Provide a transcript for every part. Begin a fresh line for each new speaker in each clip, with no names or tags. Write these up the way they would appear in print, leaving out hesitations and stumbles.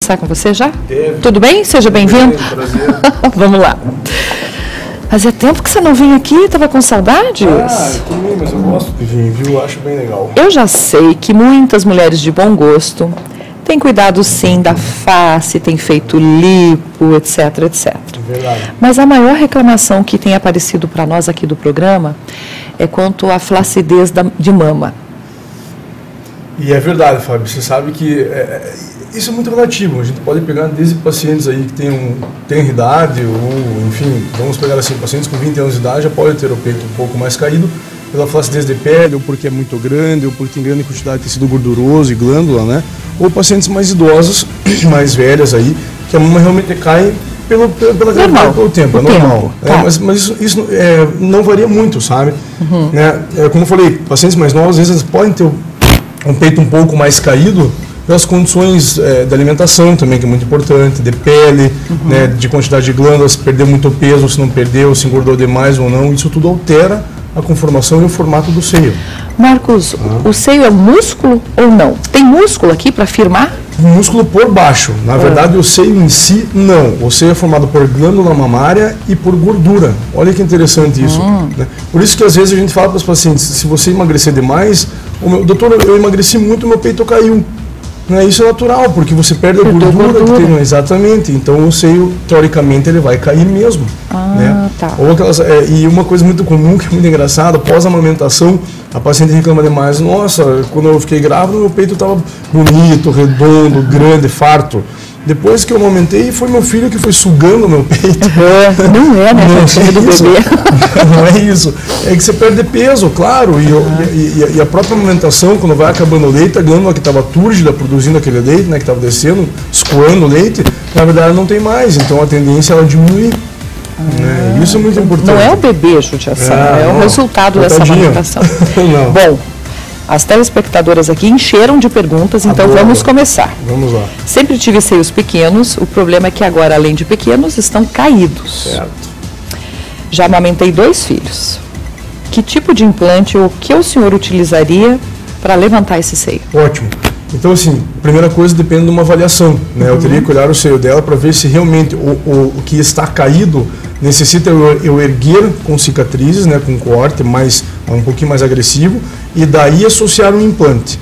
Começar com você já?
Deve.
Tudo bem? Seja bem-vindo.
Prazer.
Vamos lá. Fazia tempo que você não vinha aqui, estava com saudades?
Também, mas eu gosto de vir, viu? Eu acho bem legal.
Eu já sei que muitas mulheres de bom gosto têm cuidado, sim, da face, têm feito lipo, etc, etc.
Verdade.
Mas a maior reclamação que tem aparecido para nós aqui do programa é quanto à flacidez de mama.
E é verdade, Fábio. Você sabe que isso é muito relativo. A gente pode pegar desde pacientes aí que têm idade, ou, enfim, vamos pegar assim, pacientes com 20 anos de idade já podem ter o peito um pouco mais caído pela flacidez de pele, ou porque é muito grande, ou porque tem grande quantidade de tecido gorduroso e glândula, né? Ou pacientes mais idosos, mais velhas aí, que a mama realmente cai pela gravidade, pelo tempo, é normal.
Tá.
Mas isso não varia muito, sabe? Uhum. Né? Como eu falei, pacientes mais novos, às vezes eles podem ter um peito um pouco mais caído pelas condições da alimentação também, que é muito importante, de pele, né, de quantidade de glândulas, se perdeu muito peso, se não perdeu, se engordou demais ou não, isso tudo altera a conformação e o formato do seio.
Marcos, o seio é músculo ou não? Tem músculo aqui para firmar?
Músculo por baixo. Na verdade, o seio em si, não. O seio é formado por glândula mamária e por gordura. Olha que interessante isso. Né? Por isso que às vezes a gente fala para os pacientes, se você emagrecer demais, doutor, eu emagreci muito, meu peito caiu. Isso é natural, porque você perde a gordura que tem. Exatamente. Então o seio, teoricamente, ele vai cair mesmo. Né?
Tá.
Ou aquelas, e uma coisa muito comum, que é muito engraçada, após a amamentação, a paciente reclama demais. Nossa, quando eu fiquei grávida, meu peito estava bonito, redondo, grande, farto. Depois que eu amamentei, foi meu filho que foi sugando meu peito.
Não é, né?
Não,
do bebê.
Não é isso. É que você perde peso, claro. E a própria amamentação, quando vai acabando o leite, a glândula que estava túrgida, produzindo aquele leite, né, que estava descendo, escoando o leite, na verdade não tem mais. Então a tendência é ela diminuir. Né? Isso é muito importante.
Não é o bebê, judiação, é o resultado dessa amamentação.
Não.
Bom, as telespectadoras aqui encheram de perguntas, então vamos começar.
Vamos lá.
Sempre tive seios pequenos, o problema é que agora, além de pequenos, estão caídos.
Certo.
Já amamentei 2 filhos. Que tipo de implante ou o que o senhor utilizaria para levantar esse seio?
Ótimo. Então, assim, primeira coisa depende de uma avaliação, né? Eu teria que olhar o seio dela para ver se realmente o que está caído necessita eu erguer com cicatrizes, né? Com corte um pouquinho mais agressivo, e daí associar um implante.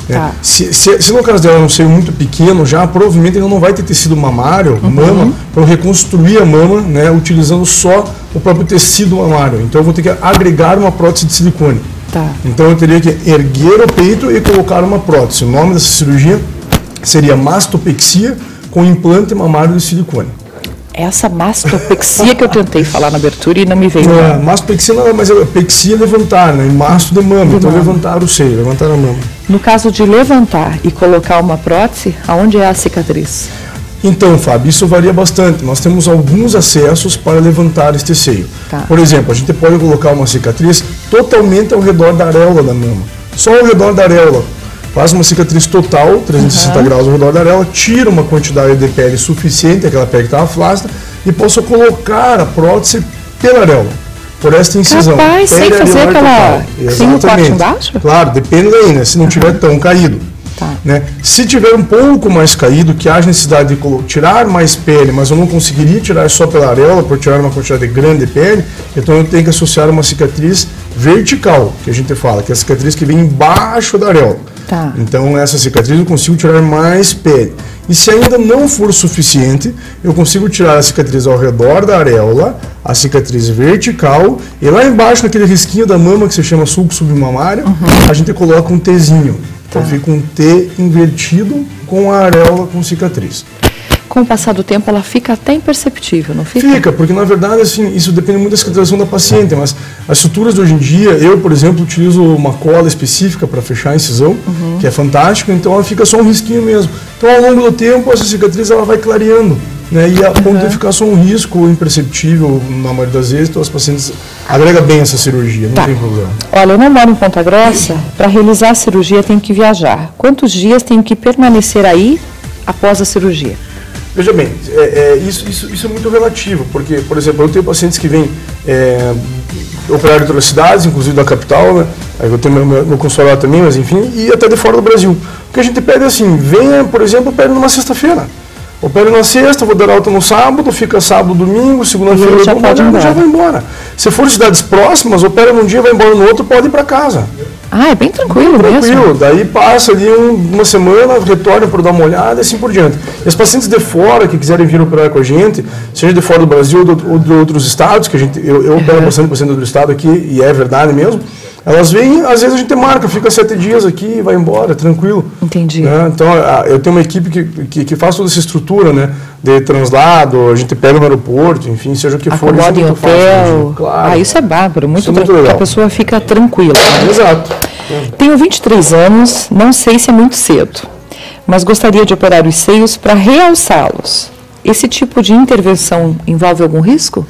Né?
Tá.
Se no caso dela é um seio muito pequeno, já provavelmente ela não vai ter tecido mamário, mama, para eu reconstruir a mama, né? Utilizando só o próprio tecido mamário. Então eu vou ter que agregar uma prótese de silicone.
Tá.
Então eu teria que erguer o peito e colocar uma prótese. O nome dessa cirurgia seria mastopexia com implante mamário de silicone.
Essa mastopexia que eu tentei falar na abertura e não me veio.
Mastopexia não, mas a pexia é levantar, né? E masto de mama, então levantar o seio, levantar a mama.
No caso de levantar e colocar uma prótese, aonde é a cicatriz?
Então, Fábio, isso varia bastante. Nós temos alguns acessos para levantar este seio.
Tá.
Por exemplo, a gente pode colocar uma cicatriz totalmente ao redor da areola da mama. Só ao redor da areola. Faz uma cicatriz total, 360 graus ao redor da areola, tira uma quantidade de pele suficiente, aquela pele que estava flácida, e posso colocar a prótese pela areola, por esta incisão.
Capaz, sem fazer aquela... Sem o corte embaixo?
Claro, depende daí, né? Se não tiver tão caído.
Tá.
Né? Se tiver um pouco mais caído, que haja necessidade de tirar mais pele, mas eu não conseguiria tirar só pela areola, por tirar uma quantidade grande de pele, então eu tenho que associar uma cicatriz vertical, que a gente fala, que é a cicatriz que vem embaixo da areola.
Tá.
Então essa cicatriz eu consigo tirar mais pele. E se ainda não for suficiente, eu consigo tirar a cicatriz ao redor da areola, a cicatriz vertical, e lá embaixo, naquele risquinho da mama que se chama sulco submamário, a gente coloca um Tzinho. Então fica um T invertido com a areola com cicatriz.
Com o passar do tempo, ela fica até imperceptível, não fica?
Fica, porque na verdade assim, isso depende muito da cicatrização da paciente, mas as suturas de hoje em dia, eu, por exemplo, utilizo uma cola específica para fechar a incisão, que é fantástico, então ela fica só um risquinho mesmo. Então ao longo do tempo, essa cicatriz ela vai clareando, né? E a ponto de ficar só um risco imperceptível, na maioria das vezes, então as pacientes agregam bem essa cirurgia, não tem problema.
Olha, eu não moro em Ponta Grossa, para realizar a cirurgia tenho que viajar. Quantos dias tenho que permanecer aí após a cirurgia?
Veja bem, isso é muito relativo, porque, por exemplo, eu tenho pacientes que vêm operar em outras cidades, inclusive da capital, né? Eu tenho meu consultório também, mas enfim, e até de fora do Brasil. O que a gente pede é assim, venha, por exemplo, pede numa sexta-feira. Opero na sexta, vou dar alta no sábado, fica sábado, domingo, segunda-feira eu
já
vai embora. Se for cidades próximas, opera num dia, vai embora no outro, pode ir para casa.
Ah, é bem tranquilo mesmo.
Daí passa ali uma semana, retorna para dar uma olhada e assim por diante. E as pacientes de fora que quiserem vir operar com a gente, seja de fora do Brasil ou de outros estados, que eu opero bastante paciente do estado aqui, e é verdade mesmo, elas vêm, às vezes a gente marca, fica 7 dias aqui e vai embora, tranquilo.
Entendi.
Então, eu tenho uma equipe que faz toda essa estrutura, né, de translado, a gente pega no aeroporto, enfim, seja o que for.
Acomoda em hotel.
Claro.
Isso é bárbaro, muito
legal.
A pessoa fica tranquila.
Exato.
Tenho 23 anos, não sei se é muito cedo, mas gostaria de operar os seios para realçá-los. Esse tipo de intervenção envolve algum risco?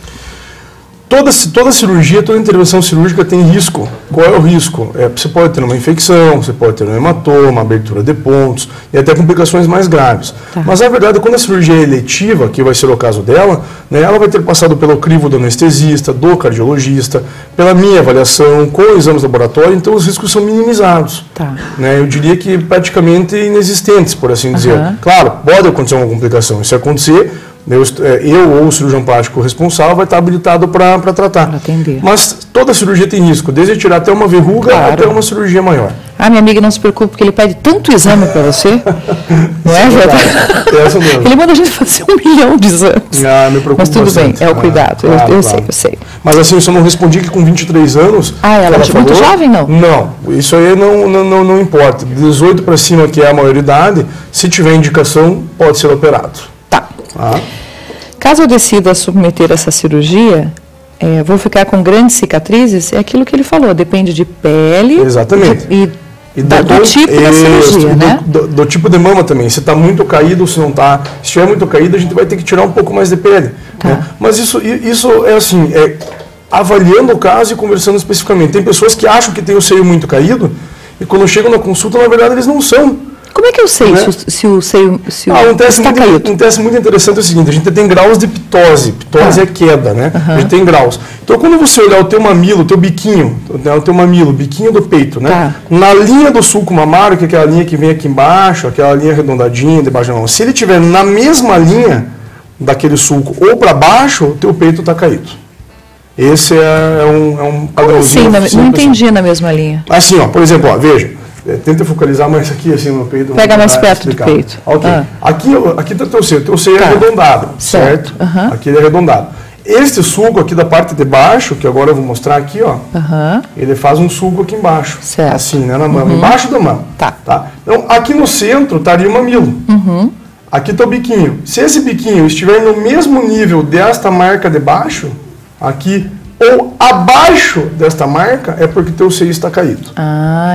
Toda cirurgia, toda intervenção cirúrgica tem risco. Qual é o risco? Você pode ter uma infecção, você pode ter um hematoma, abertura de pontos e até complicações mais graves. Tá. Mas, na verdade, quando a cirurgia é eletiva, que vai ser o caso dela, né, ela vai ter passado pelo crivo do anestesista, do cardiologista, pela minha avaliação, com exames de laboratório, então os riscos são minimizados.
Tá.
Né, eu diria que praticamente inexistentes, por assim dizer. Claro, pode acontecer uma complicação. Se acontecer, eu ou o cirurgião plástico responsável vai estar habilitado para tratar.
Para atender.
Mas toda cirurgia tem risco, desde tirar até uma verruga até uma cirurgia maior.
Ah, minha amiga, não se preocupe, porque ele pede tanto exame para você. Não é verdade?
É essa mesmo.
Ele manda a gente fazer 1 milhão de exames.
Me preocupa
Mas tudo
bastante.
bem, é o cuidado. Eu sei.
Mas assim, eu só não respondi que com 23 anos...
ela é muito jovem, não?
Não, isso aí não importa. De 18 para cima, que é a maioridade, se tiver indicação, pode ser operado.
Tá. Caso eu decida submeter essa cirurgia, vou ficar com grandes cicatrizes? É aquilo que ele falou, depende de pele.
Exatamente.
Do tipo da cirurgia, né?
Do tipo de mama também. Se está muito caído ou se não está. Se estiver muito caído, a gente vai ter que tirar um pouco mais de pele.
Tá.
Né? Mas isso é assim, avaliando o caso e conversando especificamente. Tem pessoas que acham que tem o seio muito caído e quando chegam na consulta, na verdade, eles não são.
Como é que eu sei, né, se o seio está caído?
Um teste muito interessante é o seguinte, a gente tem graus de ptose. Ptose é queda, né? A gente tem graus. Então, quando você olhar o teu mamilo, o teu biquinho, o biquinho do peito, né? Na linha do sulco mamário, que é aquela linha que vem aqui embaixo, aquela linha arredondadinha, debaixo da mão, se ele estiver na mesma linha daquele sulco ou para baixo, o teu peito está caído. Esse é um padrãozinho.
Assim, não entendi na mesma linha.
Assim, por exemplo, veja. Tenta focalizar mais aqui, assim, no peito.
Pega mais perto do peito.
Ok. Aqui está teu seio é arredondado, certo? Aqui ele é arredondado. Este sulco aqui da parte de baixo, que agora eu vou mostrar aqui, ele faz um sulco aqui embaixo.
Certo.
Assim, né, na mão, embaixo da mão.
Tá.
Então, aqui no centro estaria o mamilo. Aqui está o biquinho. Se esse biquinho estiver no mesmo nível desta marca de baixo, aqui, ou abaixo desta marca, é porque teu seio está caído.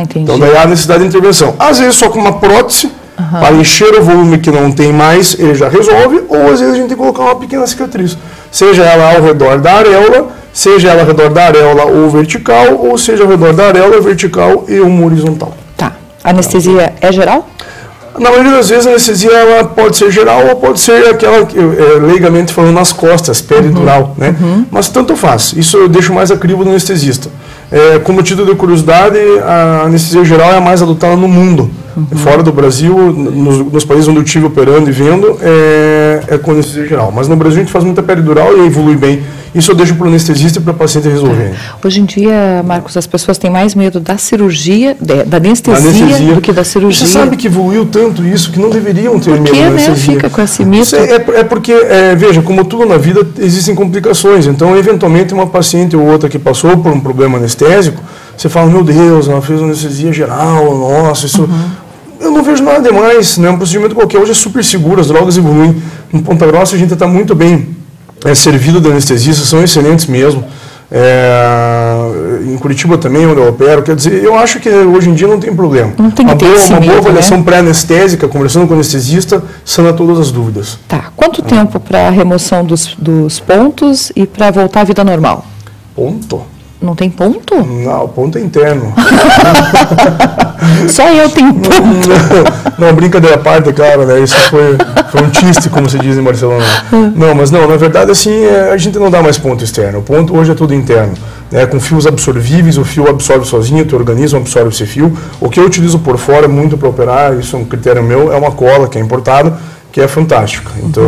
Entendi.
Então daí há necessidade de intervenção. Às vezes só com uma prótese, para encher o volume que não tem mais, ele já resolve, ou às vezes a gente tem que colocar uma pequena cicatriz. Seja ela ao redor da areola, seja ela ao redor da areola ou vertical, ou seja ao redor da areola vertical e uma horizontal.
Tá. A anestesia é geral?
Na maioria das vezes a anestesia ela pode ser geral ou pode ser aquela, leigamente falando, nas costas, peridural, né? Mas tanto faz. Isso eu deixo mais a crivo do anestesista. Como título de curiosidade, a anestesia geral é a mais adotada no mundo. Fora do Brasil, nos países onde eu estive operando e vendo, é com anestesia geral. Mas no Brasil a gente faz muita peridural e evolui bem. Isso eu deixo para o anestesista e para o paciente resolver.
Hoje em dia, Marcos, as pessoas têm mais medo da cirurgia, da anestesia do que da cirurgia.
Você sabe que evoluiu tanto isso que não deveriam ter medo da anestesia.
Né? Fica com esse mito.
Porque, veja, como tudo na vida, existem complicações. Então, eventualmente, uma paciente ou outra que passou por um problema anestésico, você fala, meu Deus, ela fez anestesia geral, nossa, isso... Eu não vejo nada demais, né? Um procedimento qualquer hoje é super seguro, as drogas evoluem. Em Ponta Grossa a gente está muito bem servido de anestesistas, são excelentes mesmo. Em Curitiba também, onde eu opero, quer dizer, eu acho que hoje em dia não tem problema.
Não tem
uma boa avaliação, né? Pré-anestésica, conversando com o anestesista, sana todas as dúvidas.
Tá. Quanto tempo para a remoção dos pontos e para voltar à vida normal?
Ponto?
Não tem ponto?
Não, o ponto é interno.
Só eu tenho ponto.
Não, brincadeira à parte, claro, né? Isso foi um chiste, como se diz em Barcelona. Não, mas não, na verdade, assim, a gente não dá mais ponto externo. O ponto hoje é tudo interno. Com fios absorvíveis, o fio absorve sozinho, o teu organismo absorve esse fio. O que eu utilizo por fora, muito para operar, isso é um critério meu, é uma cola que é importada, que é fantástica. Então,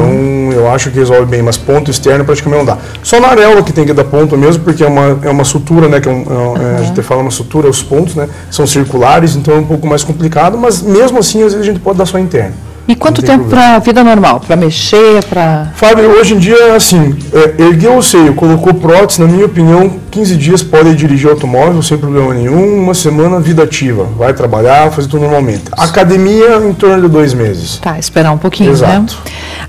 eu acho que resolve bem, mas ponto externo praticamente não dá. Só na areola que tem que dar ponto mesmo, porque é uma sutura, né, que a gente fala uma sutura, os pontos, né, são circulares, então é um pouco mais complicado, mas mesmo assim, às vezes a gente pode dar só interno.
E quanto tempo para a vida normal? Para mexer, para...
Fábio, hoje em dia, assim, ergueu o seio, colocou prótese, na minha opinião, 15 dias pode dirigir automóvel sem problema nenhum, uma semana vida ativa, vai trabalhar, fazer tudo normalmente. Academia, em torno de 2 meses.
Tá, esperar um pouquinho,
Exato.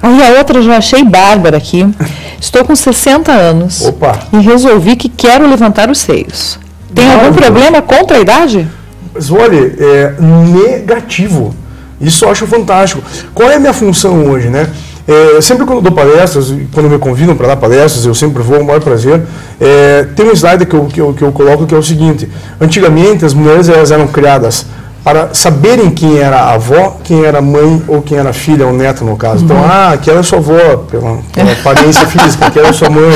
Né? Aí a outra eu já achei bárbara aqui. Estou com 60 anos.
Opa.
E resolvi que quero levantar os seios. Tem algum problema contra a idade?
Mas olha, negativo. Isso eu acho fantástico. Qual é a minha função hoje, né? Sempre quando eu dou palestras, quando me convidam para dar palestras, eu sempre vou, com o maior prazer. Tem um slide que eu coloco que é o seguinte: antigamente as mulheres elas eram criadas para saberem quem era a avó, quem era a mãe ou quem era a filha ou neta, no caso. Então, aquela é sua avó, pela aparência física, aquela é sua mãe.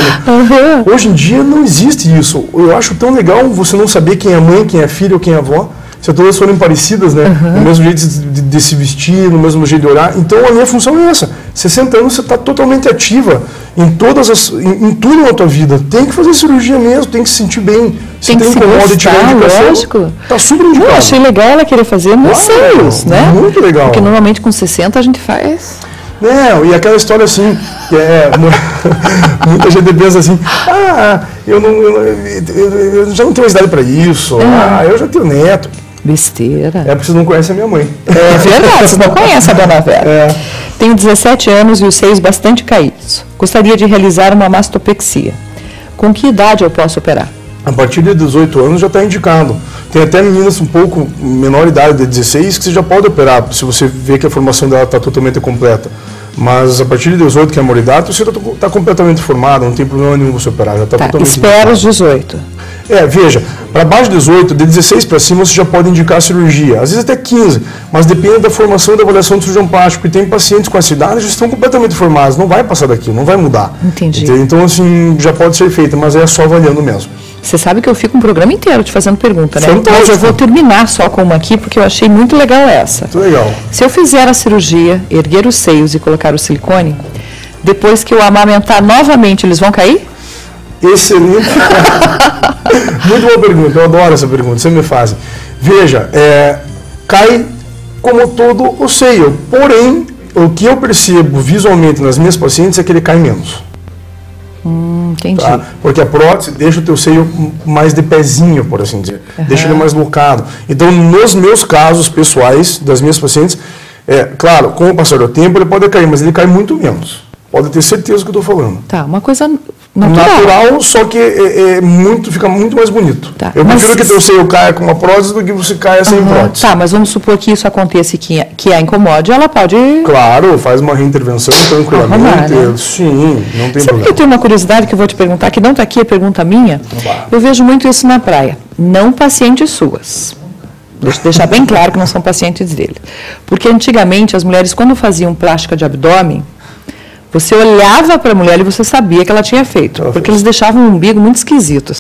Hoje em dia não existe isso. Eu acho tão legal você não saber quem é a mãe, quem é a filha ou quem é a avó. Se todas forem parecidas, né? No mesmo jeito de se vestir, no mesmo jeito de olhar. Então, a minha função é essa. 60 anos, você está totalmente ativa em tudo na tua vida. Tem que fazer cirurgia mesmo, tem que se sentir bem.
Tem que se gostar, lógico.
Está super indicado.
Eu achei legal ela querer fazer nos seios, né?
Muito legal.
Porque normalmente com 60 a gente faz...
Não, e aquela história assim, que muita gente pensa assim, eu já não tenho mais idade para isso, eu já tenho neto.
Besteira.
É porque você não conhece a minha mãe.
É verdade, você não conhece a dona Vera. Tenho 17 anos e os seios bastante caídos. Gostaria de realizar uma mastopexia. Com que idade eu posso operar?
A partir de 18 anos já está indicado. Tem até meninas um pouco menor idade, de 16, que você já pode operar, se você vê que a formação dela está totalmente completa. Mas a partir de 18, que é a maioridade, você está completamente formado, não tem problema nenhum você operar. Já está totalmente
espera os 18.
Veja, para baixo de 18, de 16 para cima, você já pode indicar cirurgia. Às vezes até 15, mas depende da formação e da avaliação do cirurgião plástico. E tem pacientes com essa idade que já estão completamente formados, não vai passar daqui, não vai mudar.
Entendi.
Então, assim, já pode ser feita, mas é só avaliando mesmo.
Você sabe que eu fico um programa inteiro te fazendo pergunta, né?
Fantástico.
Então eu vou terminar só com uma aqui, porque eu achei muito legal essa.
Muito legal.
Se eu fizer a cirurgia, erguer os seios e colocar o silicone, depois que eu amamentar novamente, eles vão cair?
Excelente. Muito boa pergunta, eu adoro essa pergunta, você me faz. Veja, cai como todo o seio, porém, o que eu percebo visualmente nas minhas pacientes é que ele cai menos.
Entendi.
Tá? Porque a prótese deixa o teu seio mais de pezinho, por assim dizer. Deixa ele mais locado. Então, nos meus casos pessoais, das minhas pacientes, claro, com o passar do tempo ele pode cair, mas ele cai muito menos. Pode ter certeza do que eu estou falando.
Tá, uma coisa natural.
Natural, só que fica muito mais bonito.
Tá,
eu prefiro que teu seio caia com uma prótese do que você caia sem prótese.
Tá, mas vamos supor que isso aconteça e que a incomode, ela pode...
Claro, faz uma reintervenção tranquilamente.
Arrumar, né?
Sim, não tem
Sabe
problema.
que eu tenho uma curiosidade que eu vou te perguntar, que não está aqui, é pergunta minha? Eu vejo muito isso na praia. Não pacientes suas. Deixa eu deixar bem claro que não são pacientes dele. Porque antigamente as mulheres, quando faziam plástica de abdômen, você olhava para a mulher e você sabia que ela tinha feito. Porque eles deixavam um umbigo muito esquisito.